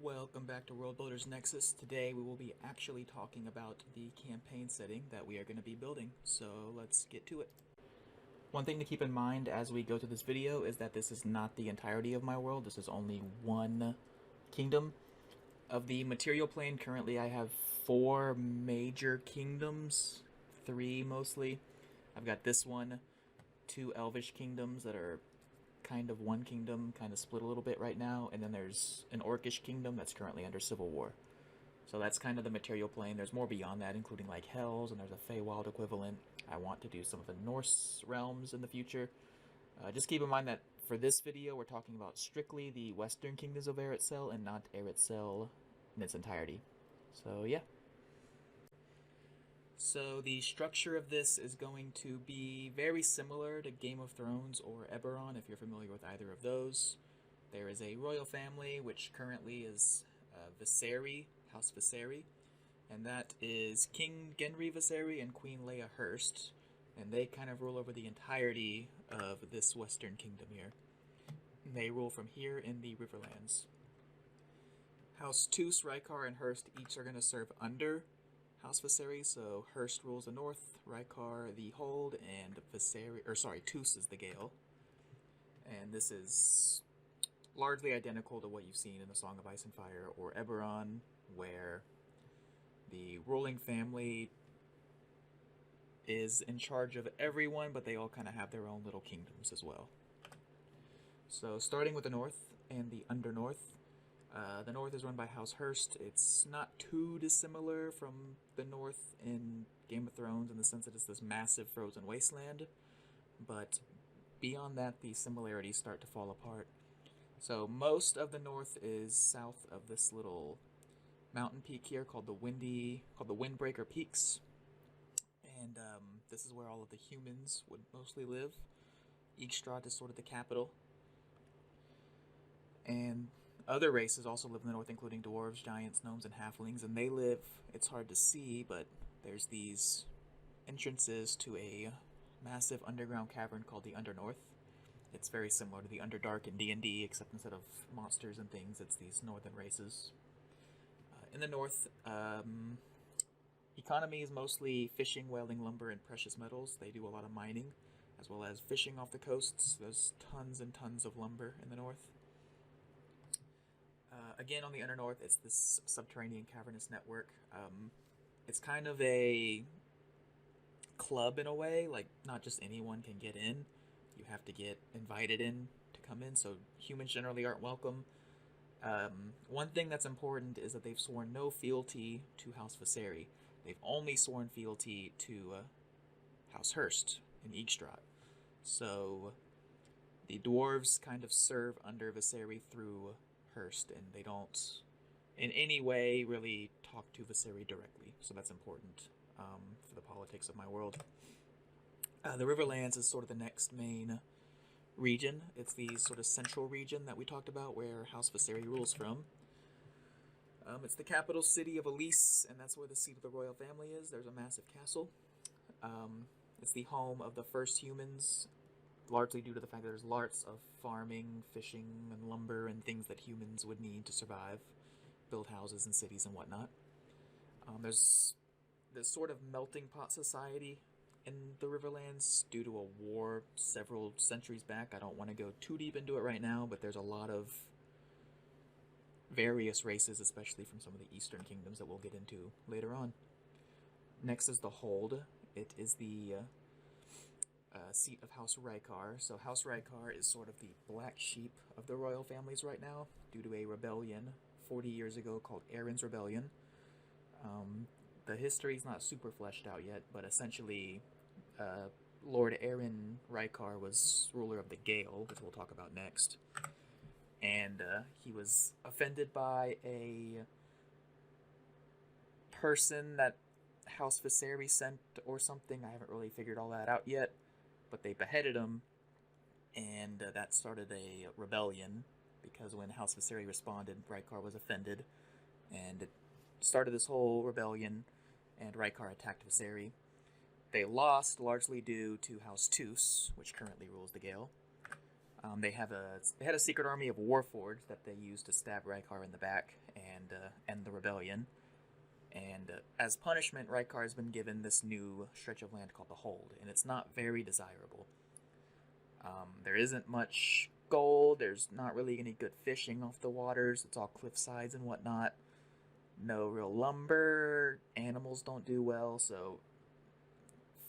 Welcome back to World Builders Nexus. Today we will be actually talking about the campaign setting that we are going to be building, so let's get to it. One thing to keep in mind as we go through this video is that this is not the entirety of my world. This is only one kingdom. Of the material plane, currently I have 4 major kingdoms, 3 mostly. I've got this one, 2 elvish kingdoms that are kind of one kingdom, kind of split a little bit right now, and then there's an orcish kingdom that's currently under civil war. So that's kind of the material plane. There's more beyond that, including like Hells, and there's a Feywild equivalent. I want to do some of the Norse realms in the future. Just keep in mind that for this video, we're talking about strictly the western kingdoms of Eratsael and not Eratsael in its entirety. So yeah. So the structure of this is going to be very similar to Game of Thrones or Eberron, if you're familiar with either of those. There is a royal family, which currently is Viseri, House Viseri, and that is King Genry Viseri and Queen Leia Hurst, and they kind of rule over the entirety of this western kingdom here. They rule from here in the Riverlands. House Toos, Rykar, and Hurst each are going to serve under House Viseri, so Hurst rules the north, Rykar the hold, and Toos is the gale. And this is largely identical to what you've seen in the Song of Ice and Fire or Eberron, where the ruling family is in charge of everyone, but they all kind of have their own little kingdoms as well. So starting with the north and the undernorth. The north is run by House Hurst. It's not too dissimilar from the north in Game of Thrones in the sense that it's this massive frozen wasteland, but beyond that the similarities start to fall apart. So most of the north is south of this little mountain peak here called the Windbreaker Peaks, and this is where all of the humans would mostly live. Echtstrat is sort of the capital. And other races also live in the north, including dwarves, giants, gnomes, and halflings, and they live, it's hard to see, but there's these entrances to a massive underground cavern called the Undernorth. It's very similar to the Underdark in D&D, except instead of monsters and things, it's these northern races. In the north, economy is mostly fishing, whaling, lumber, and precious metals. They do a lot of mining, as well as fishing off the coasts. There's tons and tons of lumber in the north. Again, on the Undernorth, it's this subterranean cavernous network. It's kind of a club in a way, like not just anyone can get in. You have to get invited in to come in, so humans generally aren't welcome. One thing that's important is that they've sworn no fealty to House Viseri. They've only sworn fealty to House Hurst in Echtstrat. So the dwarves kind of serve under Viseri through Hurst, and they don't in any way really talk to Viseri directly, so that's important for the politics of my world. The Riverlands is sort of the next main region. It's the sort of central region that we talked about where House Viseri rules from. It's the capital city of Elise, and that's where the seat of the royal family is. There's a massive castle. It's the home of the first humans, largely due to the fact that there's lots of farming, fishing, and lumber, and things that humans would need to survive, build houses and cities and whatnot. There's this sort of melting pot society in the Riverlands due to a war several centuries back. I don't want to go too deep into it right now, but there's a lot of various races, especially from some of the eastern kingdoms that we'll get into later on. Next is the Hold. It is the seat of House Rykar. So House Rykar is sort of the black sheep of the royal families right now, due to a rebellion 40 years ago called Erin's Rebellion. The history's not super fleshed out yet, but essentially Lord Erin Rykar was ruler of the Gale, which we'll talk about next. And he was offended by a person that House Viseri sent or something. I haven't really figured all that out yet. But they beheaded him, and that started a rebellion, because when House Viseri responded, Rykar was offended, and it started this whole rebellion, and Rykar attacked Viseri. They lost, largely due to House Toos, which currently rules the Gale. They had a secret army of Warforged that they used to stab Rykar in the back and end the rebellion. And as punishment, Rykar has been given this new stretch of land called the Hold, and it's not very desirable. There isn't much gold. There's not really any good fishing off the waters. It's all cliff sides and whatnot. No real lumber. Animals don't do well, so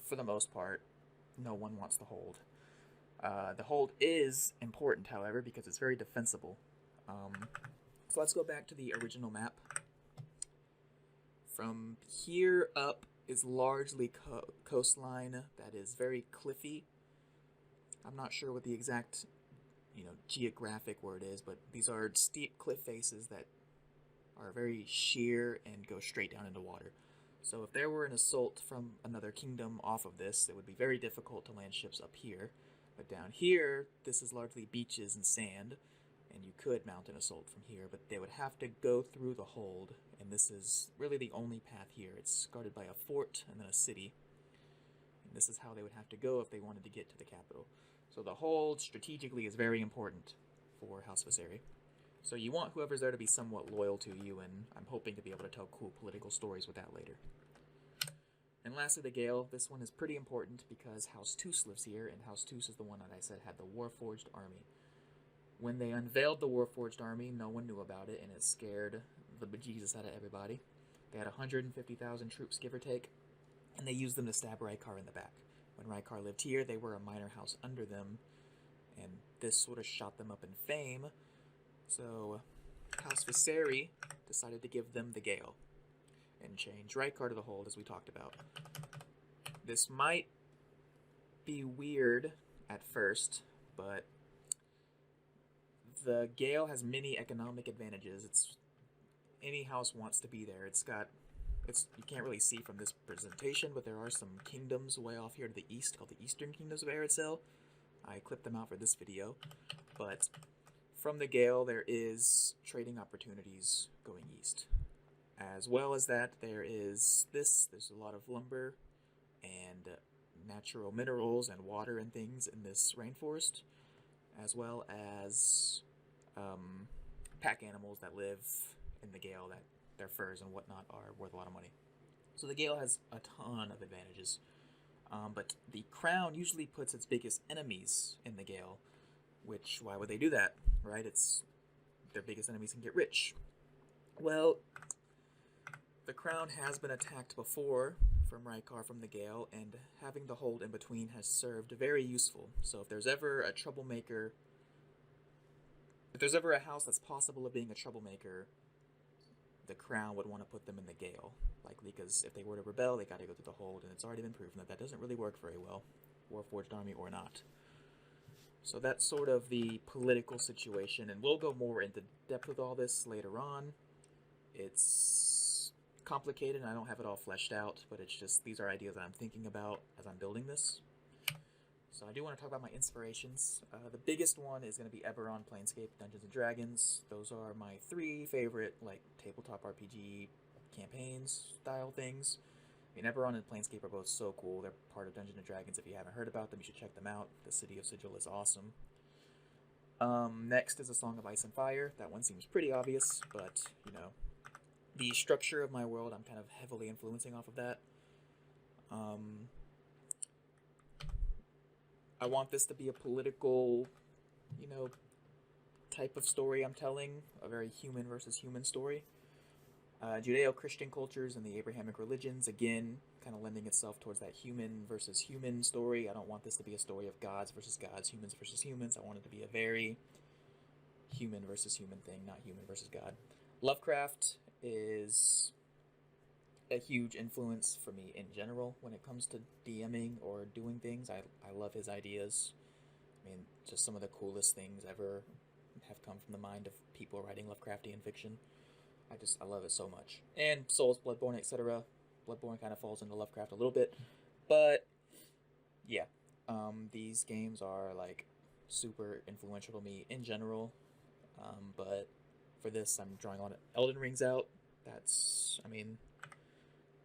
for the most part, no one wants the Hold. The Hold is important, however, because it's very defensible. So let's go back to the original map. From here up is largely coastline that is very cliffy. I'm not sure what the exact, geographic word is, but these are steep cliff faces that are very sheer and go straight down into water. So if there were an assault from another kingdom off of this, it would be very difficult to land ships up here. But down here, this is largely beaches and sand, and you could mount an assault from here, but they would have to go through the Hold, and this is really the only path here. It's guarded by a fort and then a city, and this is how they would have to go if they wanted to get to the capital. So the Hold, strategically, is very important for House Viserys. So you want whoever's there to be somewhat loyal to you, and I'm hoping to be able to tell cool political stories with that later. And lastly, the Gale. This one is pretty important because House Toos lives here, and House Toos is the one that I said had the Warforged army. When they unveiled the Warforged army, no one knew about it, and it scared the bejesus out of everybody. They had 150,000 troops, give or take, and they used them to stab Rykar in the back. When Rykar lived here, they were a minor house under them, and this sort of shot them up in fame. So House Viserys decided to give them the Gale and change Rykar to the Hold, as we talked about. This might be weird at first, but the Gale has many economic advantages. Any house wants to be there. You can't really see from this presentation, but there are some kingdoms way off here to the east called the Eastern Kingdoms of Eratsael. I clipped them out for this video, but from the Gale there is trading opportunities going east. As well as that, there's a lot of lumber and natural minerals and water and things in this rainforest, as well as pack animals that live in the Gale, that their furs and whatnot are worth a lot of money. So the Gale has a ton of advantages, but the Crown usually puts its biggest enemies in the Gale, which, why would they do that, right? Their biggest enemies can get rich. Well, the Crown has been attacked before from Rykar from the Gale, and having the Hold in between has served very useful. So if there's ever a troublemaker, if there's ever a house that's possible of being a troublemaker, the Crown would want to put them in the Gale, likely because if they were to rebel, they got to go through the Hold, and it's already been proven that doesn't really work very well, Warforged army or not. So that's sort of the political situation, and we'll go more into depth with all this later on. It's complicated, and I don't have it all fleshed out, but it's just, these are ideas that I'm thinking about as I'm building this. So I do want to talk about my inspirations. The biggest one is going to be Eberron, Planescape, Dungeons & Dragons. Those are my three favorite, tabletop RPG campaigns style things. I mean, Eberron and Planescape are both so cool. They're part of Dungeons & Dragons. If you haven't heard about them, you should check them out. The City of Sigil is awesome. Next is A Song of Ice and Fire. That one seems pretty obvious, but, the structure of my world, I'm kind of heavily influencing off of that. I want this to be a political, type of story I'm telling, a very human versus human story. Judeo-Christian cultures and the Abrahamic religions, again, kind of lending itself towards that human versus human story. I don't want this to be a story of gods versus gods, humans versus humans. I want it to be a very human versus human thing, not human versus God. Lovecraft is a huge influence for me in general when it comes to DMing or doing things. I love his ideas. I mean, just some of the coolest things ever have come from the mind of people writing Lovecraftian fiction. I love it so much. And Souls, Bloodborne, etc. Bloodborne kind of falls into Lovecraft a little bit, but yeah, these games are super influential to me in general. But for this, I'm drawing on Elden Ring's out.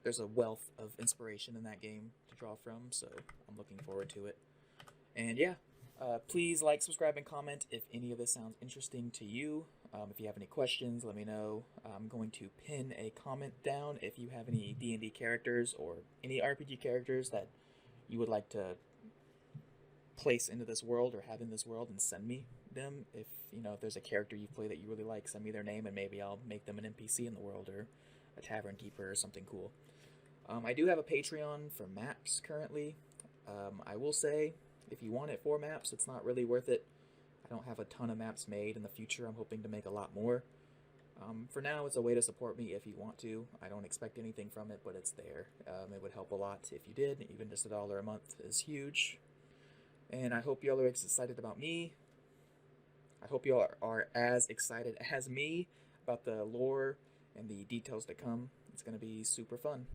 There's a wealth of inspiration in that game to draw from, so I'm looking forward to it. And yeah, Please like, subscribe, and comment if any of this sounds interesting to you. If you have any questions, let me know. I'm going to pin a comment down if you have any D&D characters or any RPG characters that you would like to place into this world or have in this world, and send me them. If if there's a character you play that you really like, send me their name and maybe I'll make them an NPC in the world or a tavern keeper or something cool. I do have a Patreon for maps currently. I will say, if you want it for maps, it's not really worth it. I don't have a ton of maps made. In the future, I'm hoping to make a lot more. For now, it's a way to support me if you want to. I don't expect anything from it, but it's there. It would help a lot if you did. Even just $1 a month is huge. And I hope y'all are excited about me. I hope y'all are as excited as me about the lore and the details to come. It's going to be super fun.